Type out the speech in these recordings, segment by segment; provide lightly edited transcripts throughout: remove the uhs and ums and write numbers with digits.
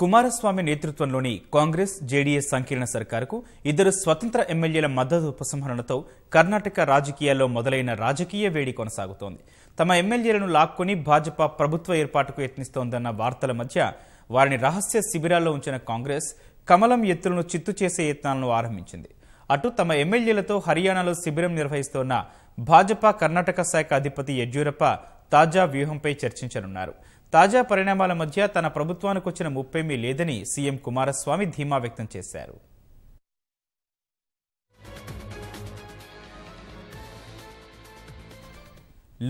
కుమారస్వామి నేతృత్వంలోని కాంగ్రెస్ జేడీఎస్ సంకీర్ణ సర్కారుకు ఇద్దరు స్వతంత్ర ఎమ్మెల్యేల మద్దతు ఉపసంహరణతో కర్ణాటక రాజకీయాల్లో మొదలైన రాజకీయ వేడి కొనసాగుతోంది. తమ ఎమ్మెల్యేలను లాక్కొని భాజపా ప్రభుత్వ ఏర్పాటుకు యత్నిస్తోందన్న వార్తల మధ్య వారిని రహస్య శిబిరాల్లో ఉంచిన కాంగ్రెస్ కమలం ఎత్తులను చిత్తు చేసే యత్నాలను ఆరంభించింది. అటు తమ ఎమ్మెల్యేలతో హర్యానాలో శిబిరం నిర్వహిస్తోన్న భాజపా కర్ణాటక శాఖ అధిపతి యడ్యూరప్ప తాజా వ్యూహంపై చర్చించనున్నారు. తాజా పరిణామాల మధ్య తన ప్రభుత్వానికి వచ్చిన ముప్పేమీ లేదని సీఎం కుమారస్వామి ధీమా వ్యక్తం చేశారు.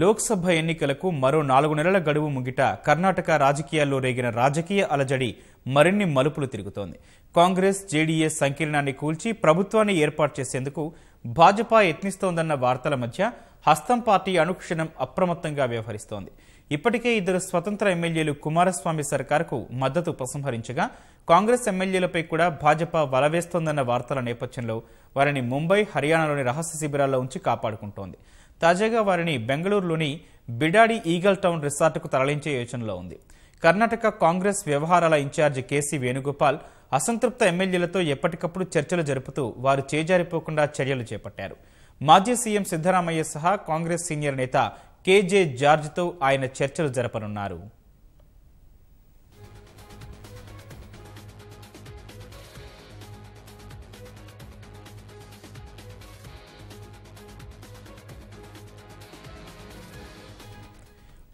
లోక్సభ ఎన్నికలకు మరో 4 నెలల గడువు ముగిట కర్ణాటక రాజకీయాల్లో రేగిన రాజకీయ అలజడి మరిన్ని మలుపులు తిరుగుతోంది. కాంగ్రెస్ జేడీఎస్ సంకీర్ణాన్ని కూల్చి ప్రభుత్వాన్ని ఏర్పాటు చేసేందుకు భాజపా యత్నిస్తోందన్న వార్తల మధ్య హస్తం పార్టీ అనుక్షణం అప్రమత్తంగా వ్యవహరిస్తోంది. ఇప్పటికే ఇద్దరు స్వతంత్ర ఎమ్మెల్యేలు కుమారస్వామి సర్కారుకు మద్దతు ఉపసంహరించగా కాంగ్రెస్ ఎమ్మెల్యేలపై కూడా భాజపా వలవేస్తోందన్న వార్తల నేపథ్యంలో వారిని ముంబై, హర్యానాలోని రహస్య శిబిరాల్లో ఉంచి కాపాడుకుంటోంది. తాజాగా వారిని బెంగళూరులోని బిడాడి ఈగల్ టౌన్ రిసార్టుకు తరలించే యోచనలో ఉంది. కర్ణాటక కాంగ్రెస్ వ్యవహారాల ఇన్ఛార్జి కేసీ వేణుగోపాల్ అసంతృప్త ఎమ్మెల్యేలతో ఎప్పటికప్పుడు చర్చలు జరుపుతూ వారు చేజారిపోకుండా చర్యలు చేపట్టారు. మాజీ సీఎం సిద్ధరామయ్య సహా కాంగ్రెస్ సీనియర్ నేత కేజే జార్జ్తో ఆయన చర్చలు జరపనున్నారు.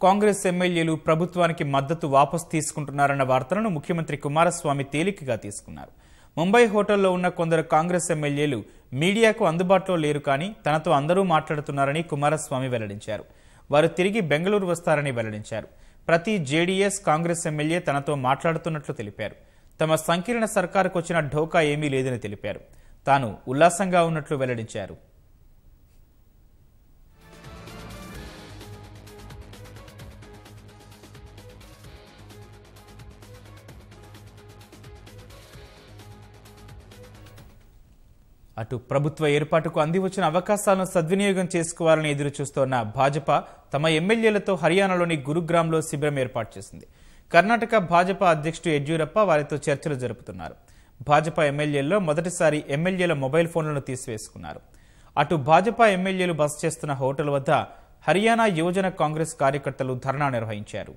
కాంగ్రెస్ ఎమ్మెల్యేలు ప్రభుత్వానికి మద్దతు వాపసు తీసుకుంటున్నారన్న వార్తలను ముఖ్యమంత్రి కుమారస్వామి తేలికగా తీసుకున్నారు. ముంబై హోటల్లో ఉన్న కొందరు కాంగ్రెస్ ఎమ్మెల్యేలు మీడియాకు అందుబాటులో లేరు, కానీ తనతో అందరూ మాట్లాడుతున్నారని కుమారస్వామి వెల్లడించారు. వారు తిరిగి బెంగళూరు వస్తారని వెల్లడించారు. ప్రతి జేడీఎస్ కాంగ్రెస్ ఎమ్మెల్యే తనతో మాట్లాడుతున్నట్లు తెలిపారు. తమ సంకీర్ణ సర్కారుకు వచ్చిన ఢోకా ఏమీ లేదని తెలిపారు. తాను ఉల్లాసంగా ఉన్నట్లు వెల్లడించారు. అటు ప్రభుత్వ ఏర్పాటుకు అందివచ్చిన అవకాశాలను సద్వినియోగం చేసుకోవాలని ఎదురు చూస్తోన్న భాజపా తమ ఎమ్మెల్యేలతో హర్యానాలోని గురుగ్రామ్లో శిబిరం ఏర్పాటు చేసింది. కర్ణాటక భాజపా అధ్యక్షుడు యడ్యూరప్ప వారితో చర్చలు జరుపుతున్నారు. భాజపా ఎమ్మెల్యేల్లో మొదటిసారి ఎమ్మెల్యేల మొబైల్ ఫోన్లను తీసివేసుకున్నారు. అటు భాజపా ఎమ్మెల్యేలు బస చేస్తున్న హోటల్ వద్ద హర్యానా యువజన కాంగ్రెస్ కార్యకర్తలు ధర్నా నిర్వహించారు.